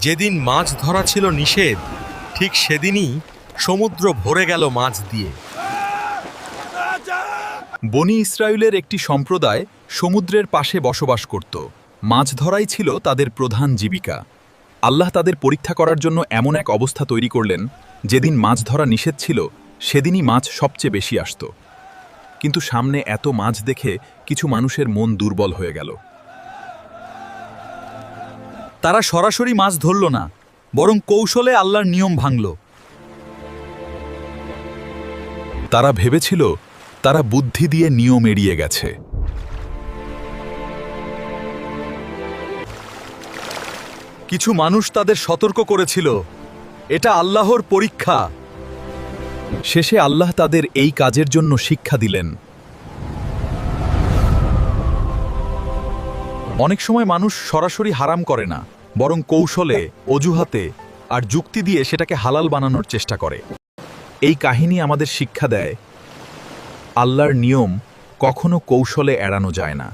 যেদিন মাছ ধরা ছিল নিষেধ, ঠিক সেদিনই সমুদ্র ভরে গেল মাছ দিয়ে। বনি ইসরায়েলের একটি সম্প্রদায় সমুদ্রের পাশে বসবাস করত। মাছ ধরাই ছিল তাদের প্রধান জীবিকা। আল্লাহ তাদের পরীক্ষা করার জন্য এমন এক অবস্থা তৈরি করলেন, যেদিন মাছ ধরা নিষেধ ছিল সেদিনই মাছ সবচেয়ে বেশি আসত। কিন্তু সামনে এত মাছ দেখে কিছু মানুষের মন দুর্বল হয়ে গেল। তারা সরাসরি মাছ ধরল না, বরং কৌশলে আল্লাহর নিয়ম ভাঙল। তারা ভেবেছিল তারা বুদ্ধি দিয়ে নিয়ম এড়িয়ে গেছে। কিছু মানুষ তাদের সতর্ক করেছিল, এটা আল্লাহর পরীক্ষা। শেষে আল্লাহ তাদের এই কাজের জন্য শিক্ষা দিলেন। অনেক সময় মানুষ সরাসরি হারাম করে না, বরং কৌশলে, অজুহাতে আর যুক্তি দিয়ে সেটাকে হালাল বানানোর চেষ্টা করে। এই কাহিনী আমাদের শিক্ষা দেয়, আল্লাহর নিয়ম কখনো কৌশলে এড়ানো যায় না।